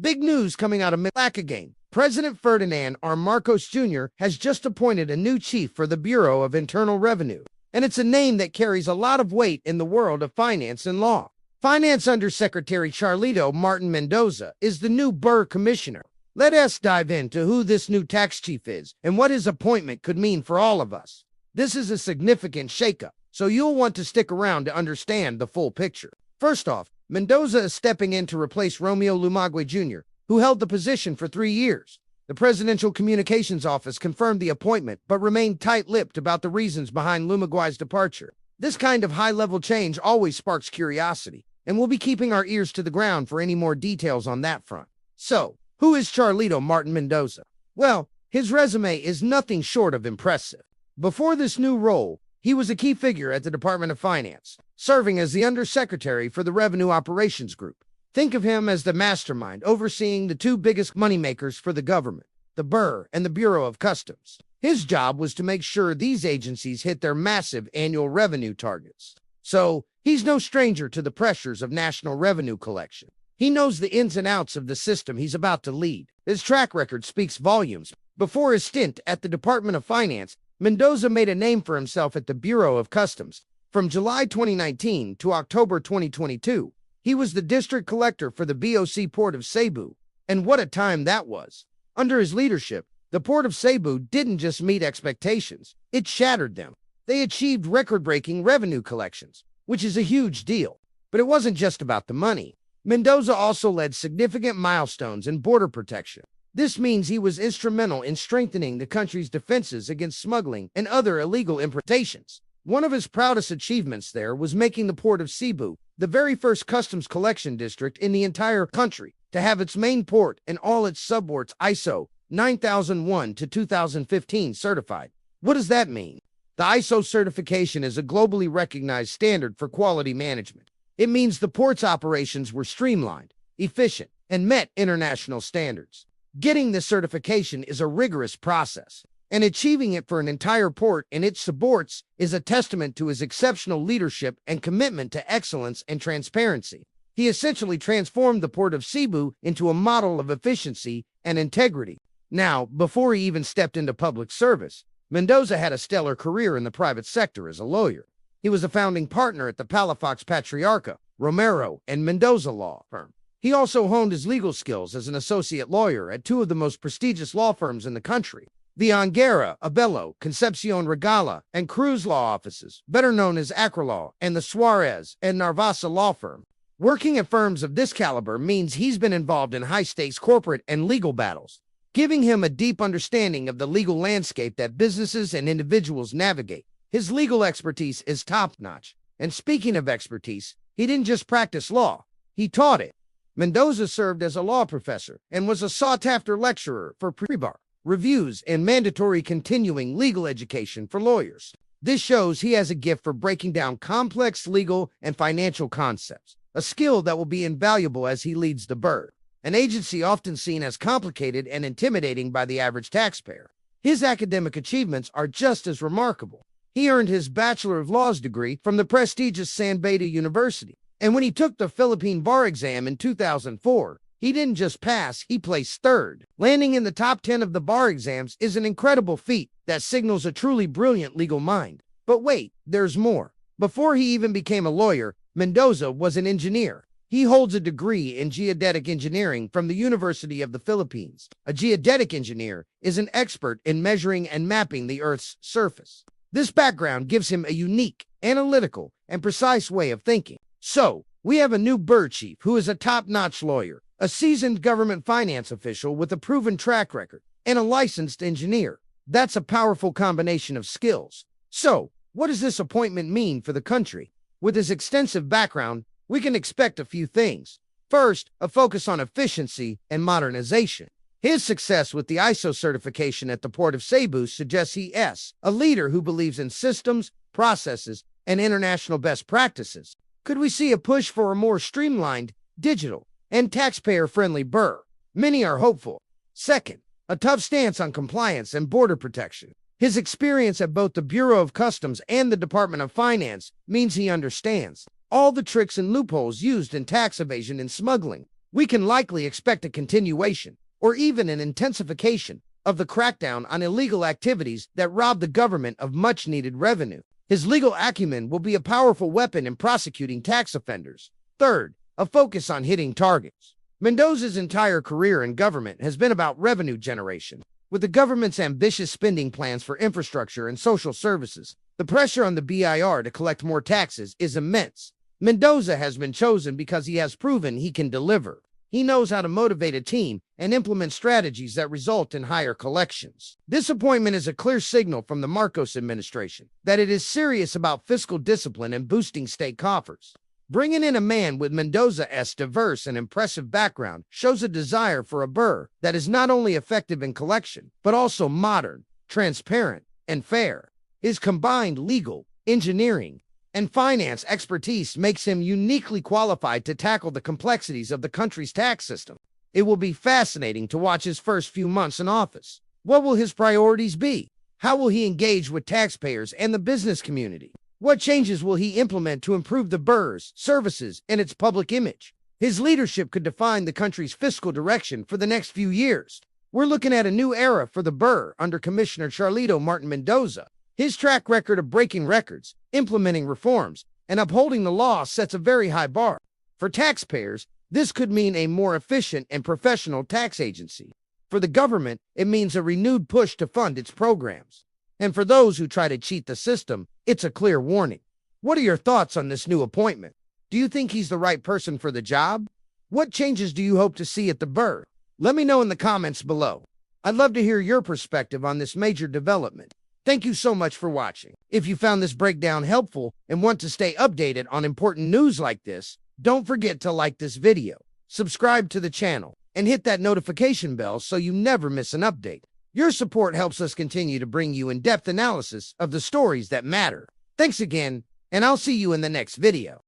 Big news coming out of Malacañang. President Ferdinand R. Marcos Jr. has just appointed a new chief for the Bureau of Internal Revenue, and it's a name that carries a lot of weight in the world of finance and law. Finance Undersecretary Charlito Martin Mendoza is the new BIR Commissioner. Let us dive into who this new tax chief is and what his appointment could mean for all of us. This is a significant shakeup, so you'll want to stick around to understand the full picture. First off, Mendoza is stepping in to replace Romeo Lumagwe Jr., who held the position for 3 years. The Presidential Communications Office confirmed the appointment but remained tight-lipped about the reasons behind Lumagwe's departure. This kind of high-level change always sparks curiosity, and we'll be keeping our ears to the ground for any more details on that front. So, who is Charlito Martin Mendoza? Well, his resume is nothing short of impressive. Before this new role, he was a key figure at the Department of Finance, serving as the Undersecretary for the Revenue Operations Group. Think of him as the mastermind overseeing the two biggest moneymakers for the government, the BIR and the Bureau of Customs. His job was to make sure these agencies hit their massive annual revenue targets. So, he's no stranger to the pressures of national revenue collection. He knows the ins and outs of the system he's about to lead. His track record speaks volumes. Before his stint at the Department of Finance, Mendoza made a name for himself at the Bureau of Customs. From July 2019 to October 2022, he was the district collector for the BOC Port of Cebu. And what a time that was! Under his leadership, the Port of Cebu didn't just meet expectations, it shattered them. They achieved record-breaking revenue collections, which is a huge deal. But it wasn't just about the money. Mendoza also led significant milestones in border protection. This means he was instrumental in strengthening the country's defenses against smuggling and other illegal importations. One of his proudest achievements there was making the Port of Cebu the very first customs collection district in the entire country to have its main port and all its subports ISO 9001 to 2015 certified. What does that mean? The ISO certification is a globally recognized standard for quality management. It means the port's operations were streamlined, efficient, and met international standards. Getting this certification is a rigorous process, and achieving it for an entire port and its subports is a testament to his exceptional leadership and commitment to excellence and transparency. He essentially transformed the Port of Cebu into a model of efficiency and integrity. Now, before he even stepped into public service, Mendoza had a stellar career in the private sector as a lawyer. He was a founding partner at the Palafox Patriarca, Romero, and Mendoza law firm. He also honed his legal skills as an associate lawyer at two of the most prestigious law firms in the country, the Angara, Abello, Concepcion Regala, and Cruz law offices, better known as Acrolaw, and the Suarez and Narvasa law firm. Working at firms of this caliber means he's been involved in high-stakes corporate and legal battles, giving him a deep understanding of the legal landscape that businesses and individuals navigate. His legal expertise is top-notch. And speaking of expertise, he didn't just practice law, he taught it. Mendoza served as a law professor and was a sought-after lecturer for pre-bar reviews and mandatory continuing legal education for lawyers. This shows he has a gift for breaking down complex legal and financial concepts, a skill that will be invaluable as he leads the BIR, an agency often seen as complicated and intimidating by the average taxpayer. His academic achievements are just as remarkable. He earned his Bachelor of Laws degree from the prestigious San Beda University, and when he took the Philippine bar exam in 2004, he didn't just pass, he placed third. Landing in the top 10 of the bar exams is an incredible feat that signals a truly brilliant legal mind. But wait, there's more. Before he even became a lawyer, Mendoza was an engineer. He holds a degree in geodetic engineering from the University of the Philippines. A geodetic engineer is an expert in measuring and mapping the Earth's surface. This background gives him a unique, analytical, and precise way of thinking. So, we have a new BIR chief who is a top-notch lawyer, a seasoned government finance official with a proven track record, and a licensed engineer. That's a powerful combination of skills. So, what does this appointment mean for the country? With his extensive background, we can expect a few things. First, a focus on efficiency and modernization. His success with the ISO certification at the Port of Cebu suggests he is a leader who believes in systems, processes, and international best practices. Could we see a push for a more streamlined, digital, and taxpayer-friendly BIR? Many are hopeful. Second, a tough stance on compliance and border protection. His experience at both the Bureau of Customs and the Department of Finance means he understands all the tricks and loopholes used in tax evasion and smuggling. We can likely expect a continuation, or even an intensification, of the crackdown on illegal activities that rob the government of much-needed revenue. His legal acumen will be a powerful weapon in prosecuting tax offenders. Third, a focus on hitting targets. Mendoza's entire career in government has been about revenue generation. With the government's ambitious spending plans for infrastructure and social services, the pressure on the BIR to collect more taxes is immense. Mendoza has been chosen because he has proven he can deliver. He knows how to motivate a team and implement strategies that result in higher collections. This appointment is a clear signal from the Marcos administration that it is serious about fiscal discipline and boosting state coffers. Bringing in a man with Mendoza's diverse and impressive background shows a desire for a BIR that is not only effective in collection, but also modern, transparent, and fair. His combined legal, engineering, and finance expertise makes him uniquely qualified to tackle the complexities of the country's tax system. It will be fascinating to watch his first few months in office. What will his priorities be? How will he engage with taxpayers and the business community? What changes will he implement to improve the BIR's services and its public image? His leadership could define the country's fiscal direction for the next few years. We're looking at a new era for the BIR under Commissioner Charlito Martin Mendoza. His track record of breaking records, implementing reforms, and upholding the law sets a very high bar. For taxpayers, this could mean a more efficient and professional tax agency. For the government, it means a renewed push to fund its programs. And for those who try to cheat the system, it's a clear warning. What are your thoughts on this new appointment? Do you think he's the right person for the job? What changes do you hope to see at the BIR? Let me know in the comments below. I'd love to hear your perspective on this major development. Thank you so much for watching. If you found this breakdown helpful and want to stay updated on important news like this, don't forget to like this video, subscribe to the channel, and hit that notification bell so you never miss an update. Your support helps us continue to bring you in-depth analysis of the stories that matter. Thanks again, and I'll see you in the next video.